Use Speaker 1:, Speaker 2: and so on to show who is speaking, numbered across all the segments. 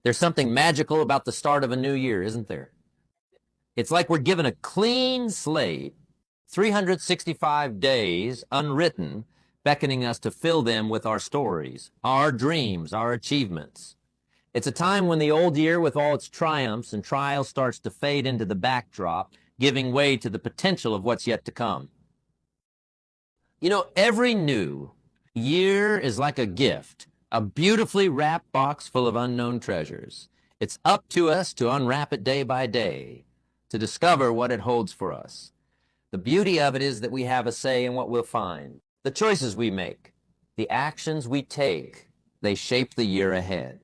Speaker 1: There's something magical about the start of a new year, isn't there? It's like we're given a clean slate, 365 days unwritten, beckoning us to fill them with our stories, our dreams, our achievements. It's a time when the old year, with all its triumphs and trials, starts to fade into the backdrop, giving way to the potential of what's yet to come. You know, every new year is like a gift, a beautifully wrapped box full of unknown treasures. It's up to us to unwrap it day by day, to discover what it holds for us. The beauty of it is that we have a say in what we'll find. The choices we make, the actions we take, they shape the year ahead.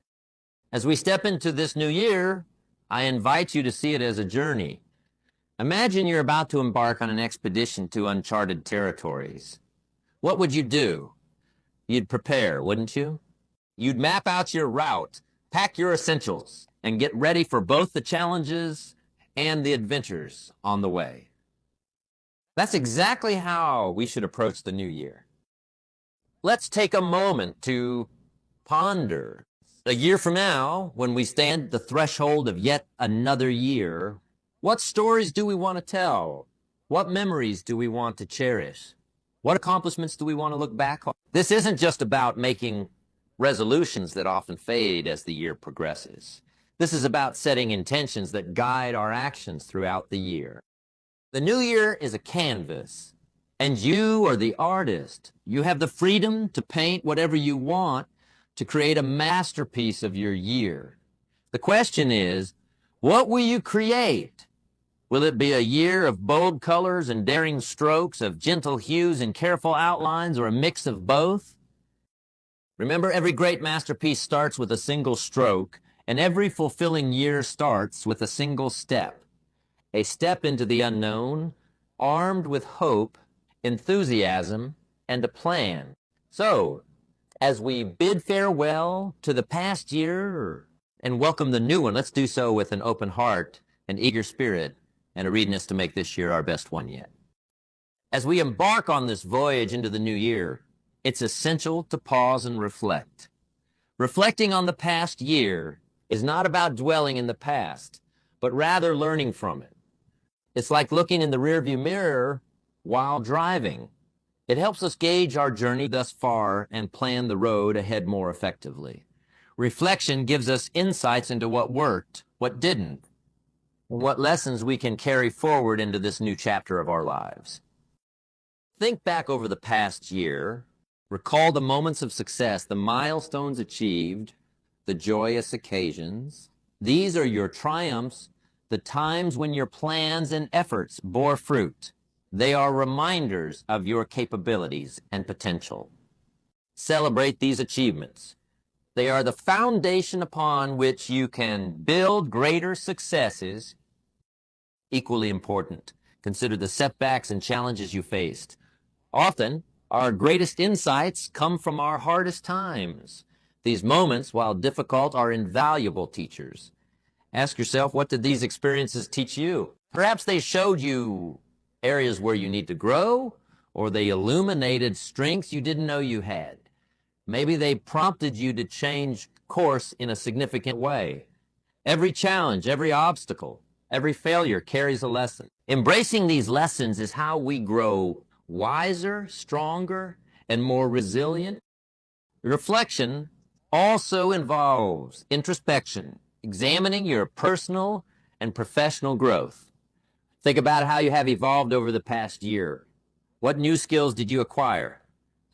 Speaker 1: As we step into this new year, I invite you to see it as a journey. Imagine you're about to embark on an expedition to uncharted territories. What would you do? You'd prepare, wouldn't you? You'd map out your route, pack your essentials, and get ready for both the challenges and the adventures on the way. That's exactly how we should approach the new year. Let's take a moment to ponder. A year from now, when we stand at the threshold of yet another year, what stories do we want to tell? What memories do we want to cherish? What accomplishments do we want to look back on? This isn't just about making resolutions that often fade as the year progresses. This is about setting intentions that guide our actions throughout the year. The new year is a canvas, and you are the artist. You have the freedom to paint whatever you want to create a masterpiece of your year. The question is, what will you create? Will it be a year of bold colors and daring strokes, of gentle hues and careful outlines, or a mix of both? Remember, every great masterpiece starts with a single stroke, and every fulfilling year starts with a single step. A step into the unknown, armed with hope, enthusiasm, and a plan. So, as we bid farewell to the past year and welcome the new one, let's do so with an open heart, an eager spirit, and a readiness to make this year our best one yet. As we embark on this voyage into the new year, it's essential to pause and reflect. Reflecting on the past year is not about dwelling in the past, but rather learning from it. It's like looking in the rearview mirror while driving. It helps us gauge our journey thus far and plan the road ahead more effectively. Reflection gives us insights into what worked, what didn't, and what lessons we can carry forward into this new chapter of our lives. Think back over the past year. Recall the moments of success, the milestones achieved, the joyous occasions. These are your triumphs, the times when your plans and efforts bore fruit. They are reminders of your capabilities and potential. Celebrate these achievements. They are the foundation upon which you can build greater successes. Equally important, consider the setbacks and challenges you faced. Often, our greatest insights come from our hardest times. These moments, while difficult, are invaluable teachers. Ask yourself, what did these experiences teach you? Perhaps they showed you areas where you need to grow, or they illuminated strengths you didn't know you had. Maybe they prompted you to change course in a significant way. Every challenge, every obstacle, every failure carries a lesson. Embracing these lessons is how we grow wiser, stronger, and more resilient. Reflection also involves introspection, examining your personal and professional growth. Think about how you have evolved over the past year. What new skills did you acquire?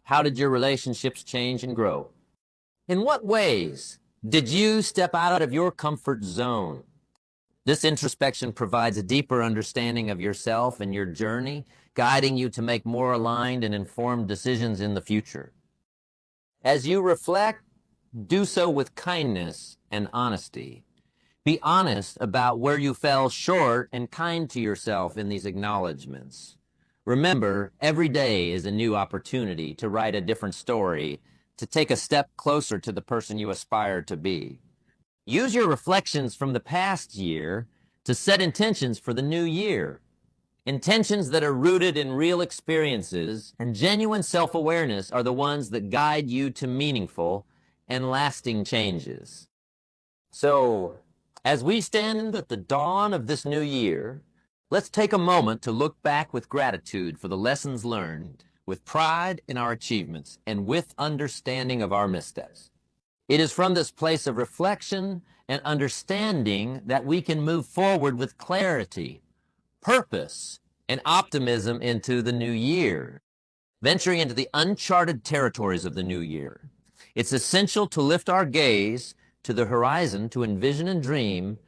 Speaker 1: How did your relationships change and grow? In what ways did you step out of your comfort zone? This introspection provides a deeper understanding of yourself and your journey, guiding you to make more aligned and informed decisions in the future. As you reflect, do so with kindness and honesty. Be honest about where you fell short and kind to yourself in these acknowledgments. Remember, every day is a new opportunity to write a different story, to take a step closer to the person you aspire to be. Use your reflections from the past year to set intentions for the new year. Intentions that are rooted in real experiences and genuine self-awareness are the ones that guide you to meaningful and lasting changes. So, as we stand at the dawn of this new year, let's take a moment to look back with gratitude for the lessons learned, with pride in our achievements, and with understanding of our missteps. It is from this place of reflection and understanding that we can move forward with clarity, purpose, and optimism into the new year, venturing into the uncharted territories of the new year. It's essential to lift our gaze to the horizon, to envision and dream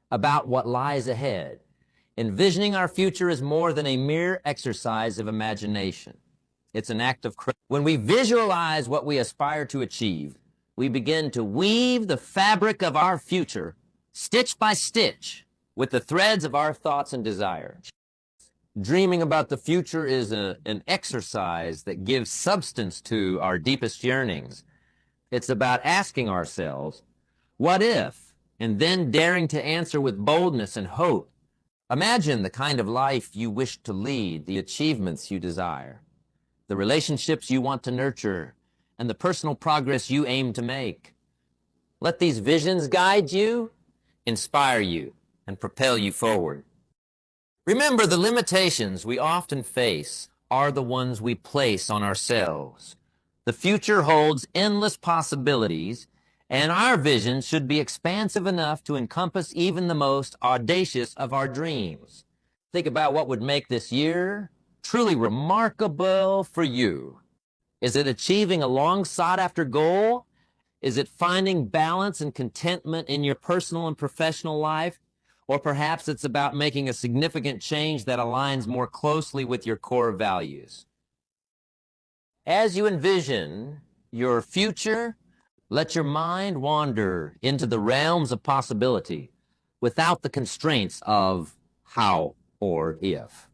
Speaker 1: about what lies ahead. Envisioning our future is more than a mere exercise of imagination. It's an act of courage. When we visualize what we aspire to achieve, we begin to weave the fabric of our future, stitch by stitch, with the threads of our thoughts and desires. Dreaming about the future is an exercise that gives substance to our deepest yearnings. It's about asking ourselves, what if? And then daring to answer with boldness and hope. Imagine the kind of life you wish to lead, the achievements you desire, the relationships you want to nurture, and the personal progress you aim to make. Let these visions guide you, inspire you, and propel you forward. Remember, the limitations we often face are the ones we place on ourselves. The future holds endless possibilities, and our vision should be expansive enough to encompass even the most audacious of our dreams. Think about what would make this year truly remarkable for you. Is it achieving a long sought-after goal? Is it finding balance and contentment in your personal and professional life? Or perhaps it's about making a significant change that aligns more closely with your core values. As you envision your future, let your mind wander into the realms of possibility without the constraints of how or if.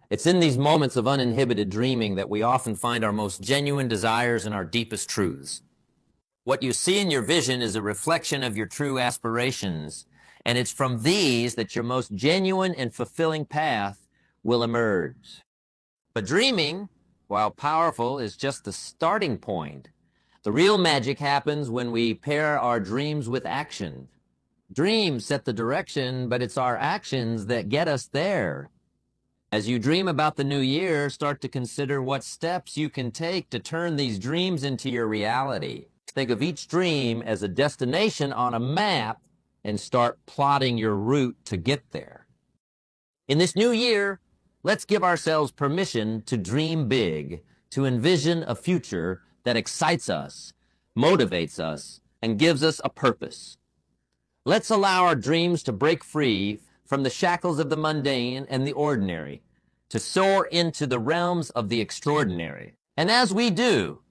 Speaker 1: It's in these moments of uninhibited dreaming that we often find our most genuine desires and our deepest truths. What you see in your vision is a reflection of your true aspirations, and it's from these that your most genuine and fulfilling path will emerge. But dreaming, while powerful, is just the starting point. The real magic happens when we pair our dreams with action. Dreams set the direction, but it's our actions that get us there. As you dream about the new year, start to consider what steps you can take to turn these dreams into your reality. Think of each dream as a destination on a map and start plotting your route to get there. In this new year, let's give ourselves permission to dream big, to envision a future that excites us, motivates us, and gives us a purpose. Let's allow our dreams to break free from the shackles of the mundane and the ordinary, to soar into the realms of the extraordinary. And as we do,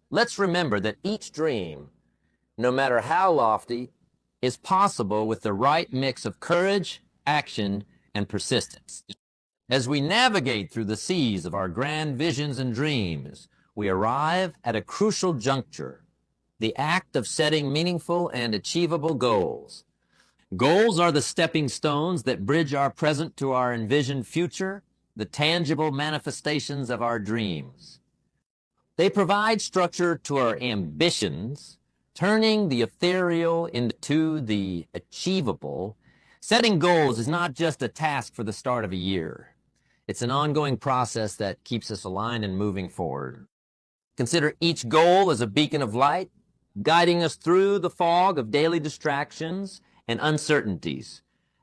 Speaker 1: let's remember that each dream, no matter how lofty, is possible with the right mix of courage, action, and persistence. As we navigate through the seas of our grand visions and dreams, we arrive at a crucial juncture, the act of setting meaningful and achievable goals. Goals are the stepping stones that bridge our present to our envisioned future, the tangible manifestations of our dreams. They provide structure to our ambitions, turning the ethereal into the achievable. Setting goals is not just a task for the start of a year. It's an ongoing process that keeps us aligned and moving forward. Consider each goal as a beacon of light, guiding us through the fog of daily distractions and uncertainties.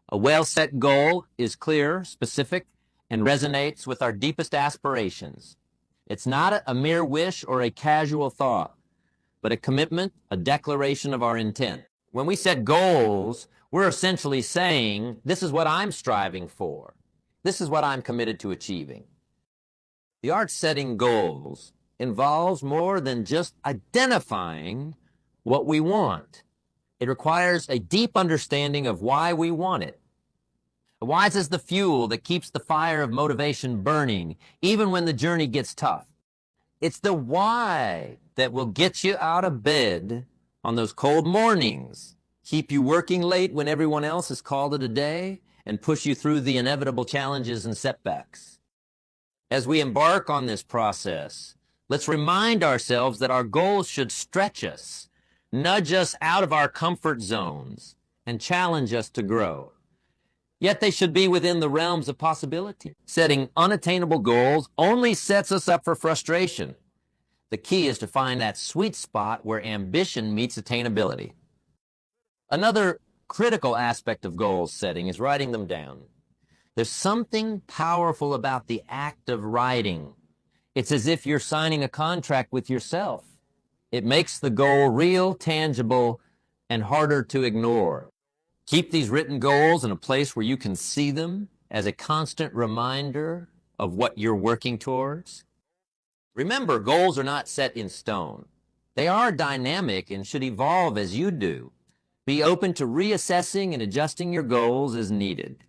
Speaker 1: A well-set goal is clear, specific, and resonates with our deepest aspirations. It's not a mere wish or a casual thought, but a commitment, a declaration of our intent. When we set goals, we're essentially saying, this is what I'm striving for. This is what I'm committed to achieving. The art of setting goals involves more than just identifying what we want. It requires a deep understanding of why we want it. Why is the fuel that keeps the fire of motivation burning, even when the journey gets tough. It's the why that will get you out of bed on those cold mornings, keep you working late when everyone else has called it a day, and push you through the inevitable challenges and setbacks. As we embark on this process, let's remind ourselves that our goals should stretch us, nudge us out of our comfort zones, and challenge us to grow. Yet they should be within the realms of possibility. Setting unattainable goals only sets us up for frustration. The key is to find that sweet spot where ambition meets attainability. Another critical aspect of goal setting is writing them down. There's something powerful about the act of writing. It's as if you're signing a contract with yourself. It makes the goal real, tangible, and harder to ignore. Keep these written goals in a place where you can see them as a constant reminder of what you're working towards. Remember, goals are not set in stone. They are dynamic and should evolve as you do. Be open to reassessing and adjusting your goals as needed.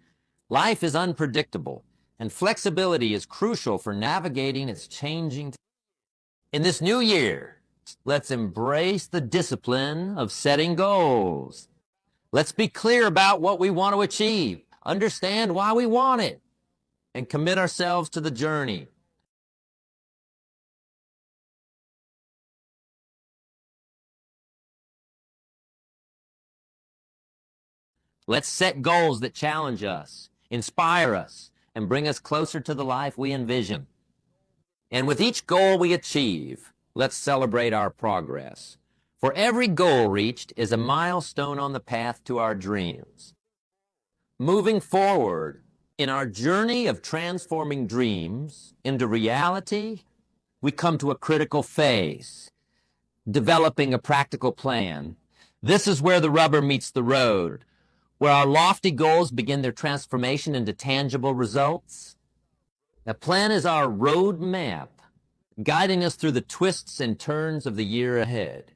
Speaker 1: Life is unpredictable, and flexibility is crucial for navigating its changing. In this new year, let's embrace the discipline of setting goals. Let's be clear about what we want to achieve, understand why we want it, and commit ourselves to the journey. Let's set goals that challenge us, inspire us, and bring us closer to the life we envision. And with each goal we achieve, let's celebrate our progress. For every goal reached is a milestone on the path to our dreams. Moving forward in our journey of transforming dreams into reality, we come to a critical phase, developing a practical plan. This is where the rubber meets the road, where our lofty goals begin their transformation into tangible results. The plan is our road map, guiding us through the twists and turns of the year ahead.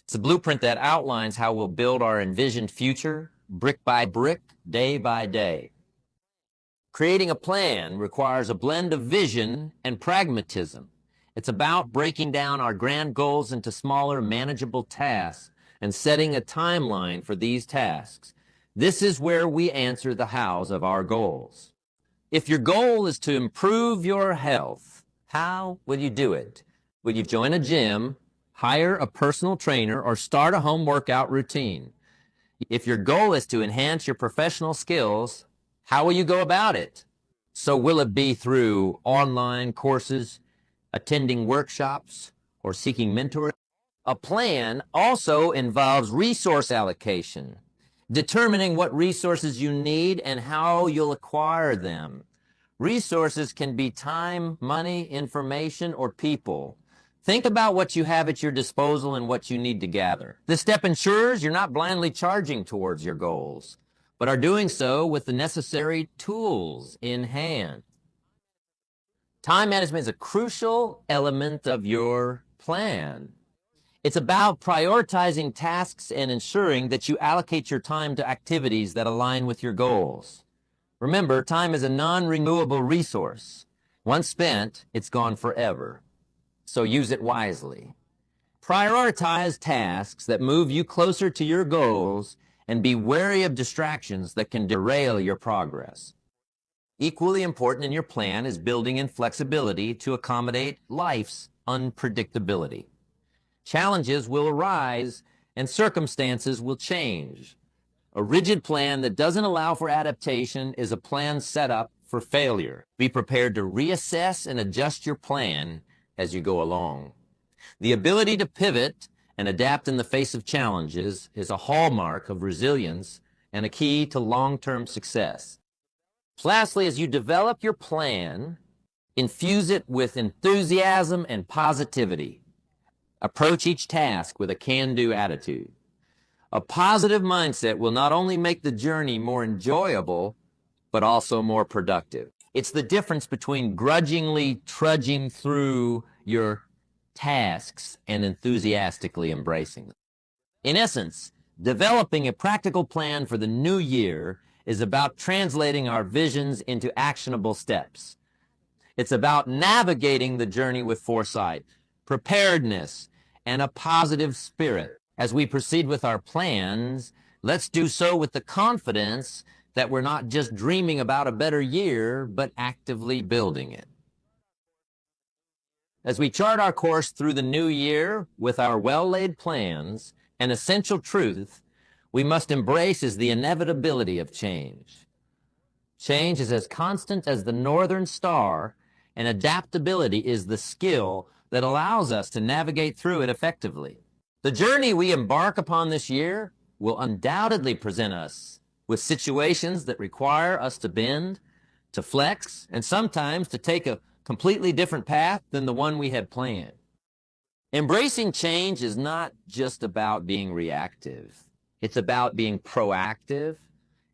Speaker 1: It's a blueprint that outlines how we'll build our envisioned future, brick by brick, day by day. Creating a plan requires a blend of vision and pragmatism. It's about breaking down our grand goals into smaller, manageable tasks and setting a timeline for these tasks. This is where we answer the hows of our goals. If your goal is to improve your health, how will you do it? Will you join a gym, hire a personal trainer, or start a home workout routine? If your goal is to enhance your professional skills, how will you go about it? So will it be through online courses, attending workshops, or seeking mentoring? A plan also involves resource allocation, determining what resources you need and how you'll acquire them. Resources can be time, money, information, or people. Think about what you have at your disposal and what you need to gather. This step ensures you're not blindly charging towards your goals, but are doing so with the necessary tools in hand. Time management is a crucial element of your plan. It's about prioritizing tasks and ensuring that you allocate your time to activities that align with your goals. Remember, time is a non-renewable resource. Once spent, it's gone forever. So use it wisely. Prioritize tasks that move you closer to your goals and be wary of distractions that can derail your progress. Equally important in your plan is building in flexibility to accommodate life's unpredictability. Challenges will arise and circumstances will change. A rigid plan that doesn't allow for adaptation is a plan set up for failure. Be prepared to reassess and adjust your plan as you go along. The ability to pivot and adapt in the face of challenges is a hallmark of resilience and a key to long-term success. Lastly, as you develop your plan, infuse it with enthusiasm and positivity. Approach each task with a can-do attitude. A positive mindset will not only make the journey more enjoyable, but also more productive. It's the difference between grudgingly trudging through your tasks and enthusiastically embracing them. In essence, developing a practical plan for the new year is about translating our visions into actionable steps. It's about navigating the journey with foresight, preparedness, and a positive spirit. As we proceed with our plans, let's do so with the confidence that we're not just dreaming about a better year, but actively building it. As we chart our course through the new year with our well-laid plans, An essential truth we must embrace is the inevitability of change. Change is as constant as the northern star, and adaptability is the skill that allows us to navigate through it effectively. The journey we embark upon this year will undoubtedly present us with situations that require us to bend, to flex, and sometimes to take a completely different path than the one we had planned. Embracing change is not just about being reactive. It's about being proactive.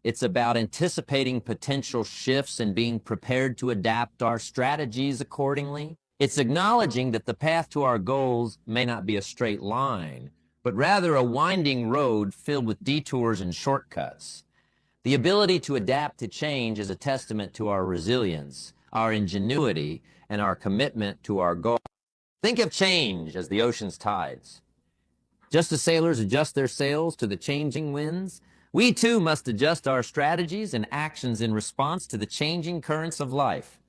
Speaker 1: It's about anticipating potential shifts and being prepared to adapt our strategies accordingly. It's acknowledging that the path to our goals may not be a straight line, but rather a winding road filled with detours and shortcuts. The ability to adapt to change is a testament to our resilience, our ingenuity, and our commitment to our goal. Think of change as the ocean's tides. Just as sailors adjust their sails to the changing winds, we too must adjust our strategies and actions in response to the changing currents of life.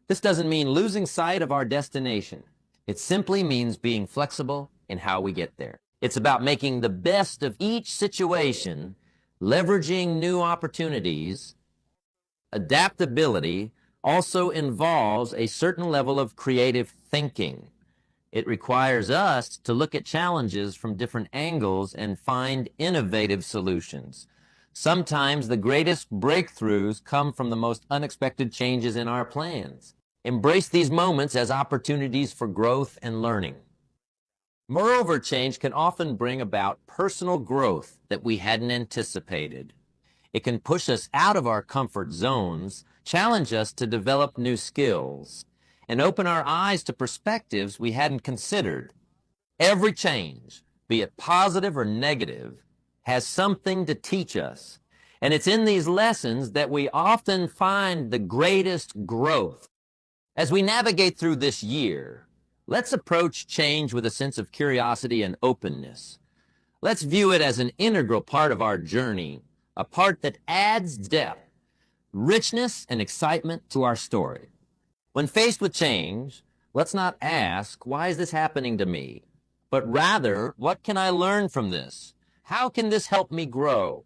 Speaker 1: This doesn't mean losing sight of our destination. It simply means being flexible in how we get there. It's about making the best of each situation, leveraging new opportunities. Adaptability also involves a certain level of creative thinking. It requires us to look at challenges from different angles and find innovative solutions. Sometimes the greatest breakthroughs come from the most unexpected changes in our plans. Embrace these moments as opportunities for growth and learning. Moreover, change can often bring about personal growth that we hadn't anticipated. It can push us out of our comfort zones, challenge us to develop new skills, and open our eyes to perspectives we hadn't considered. Every change, be it positive or negative, has something to teach us. And it's in these lessons that we often find the greatest growth. As we navigate through this year, let's approach change with a sense of curiosity and openness. Let's view it as an integral part of our journey, a part that adds depth, richness, and excitement to our story. When faced with change, let's not ask, why is this happening to me? But rather, what can I learn from this? How can this help me grow?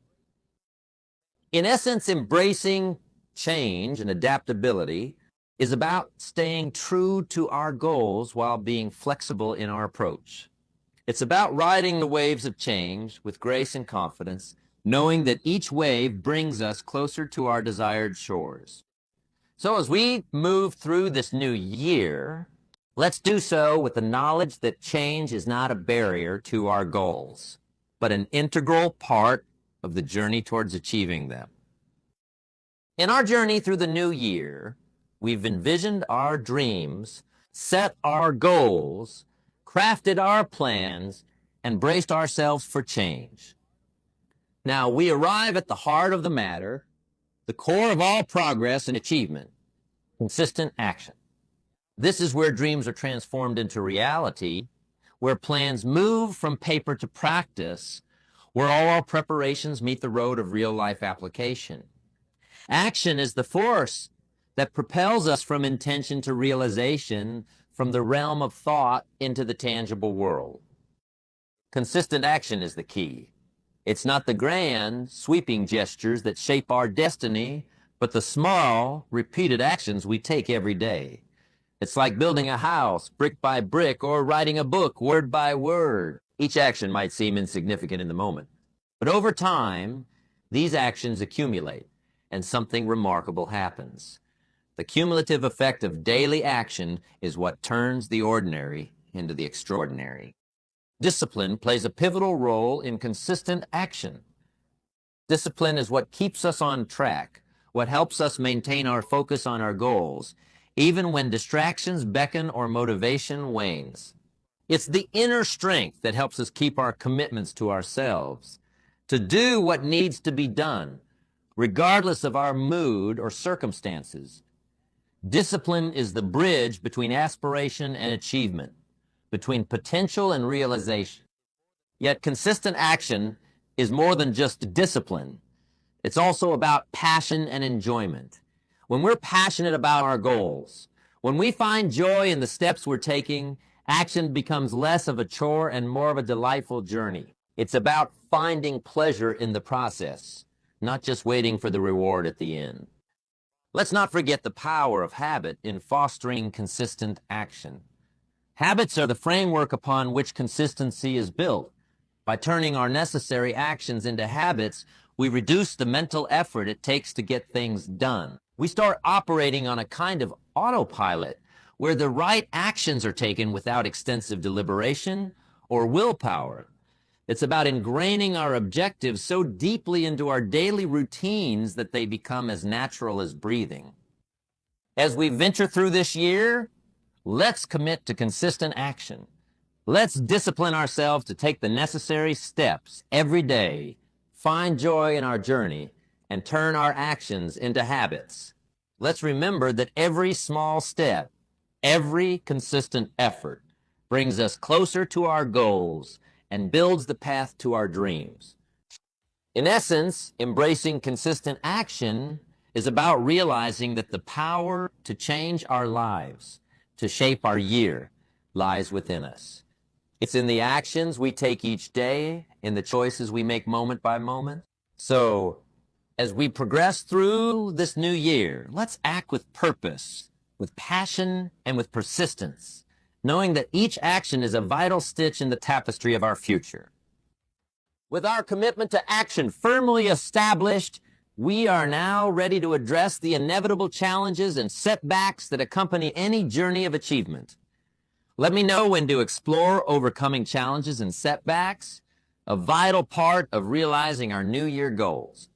Speaker 1: In essence, embracing change and adaptability is about staying true to our goals while being flexible in our approach. It's about riding the waves of change with grace and confidence, knowing that each wave brings us closer to our desired shores. So as we move through this new year, let's do so with the knowledge that change is not a barrier to our goals, but an integral part of the journey towards achieving them. In our journey through the new year, we've envisioned our dreams, set our goals, crafted our plans, and braced ourselves for change. Now, we arrive at the heart of the matter, the core of all progress and achievement, consistent action. This is where dreams are transformed into reality, where plans move from paper to practice, where all our preparations meet the road of real-life application. Action is the force that propels us from intention to realization, from the realm of thought into the tangible world. Consistent action is the key. It's not the grand, sweeping gestures that shape our destiny, but the small, repeated actions we take every day. It's like building a house, brick by brick, or writing a book, word by word. Each action might seem insignificant in the moment, but over time, these actions accumulate, and something remarkable happens. The cumulative effect of daily action is what turns the ordinary into the extraordinary. Discipline plays a pivotal role in consistent action. Discipline is what keeps us on track, what helps us maintain our focus on our goals, even when distractions beckon or motivation wanes. It's the inner strength that helps us keep our commitments to ourselves, to do what needs to be done, regardless of our mood or circumstances. Discipline is the bridge between aspiration and achievement, between potential and realization. Yet consistent action is more than just discipline. It's also about passion and enjoyment. When we're passionate about our goals, when we find joy in the steps we're taking, action becomes less of a chore and more of a delightful journey. It's about finding pleasure in the process, not just waiting for the reward at the end. Let's not forget the power of habit in fostering consistent action. Habits are the framework upon which consistency is built. By turning our necessary actions into habits, we reduce the mental effort it takes to get things done. We start operating on a kind of autopilot where the right actions are taken without extensive deliberation or willpower. It's about ingraining our objectives so deeply into our daily routines that they become as natural as breathing. As we venture through this year, let's commit to consistent action. Let's discipline ourselves to take the necessary steps every day, find joy in our journey, and turn our actions into habits. Let's remember that every small step, every consistent effort brings us closer to our goals and builds the path to our dreams. In essence, embracing consistent action is about realizing that the power to change our lives, to shape our year, lies within us. It's in the actions we take each day, in the choices we make moment by moment. So, as we progress through this new year, let's act with purpose, with passion, and with persistence, knowing that each action is a vital stitch in the tapestry of our future. With our commitment to action firmly established, we are now ready to address the inevitable challenges and setbacks that accompany any journey of achievement. Let me know when to explore overcoming challenges and setbacks, a vital part of realizing our New Year goals.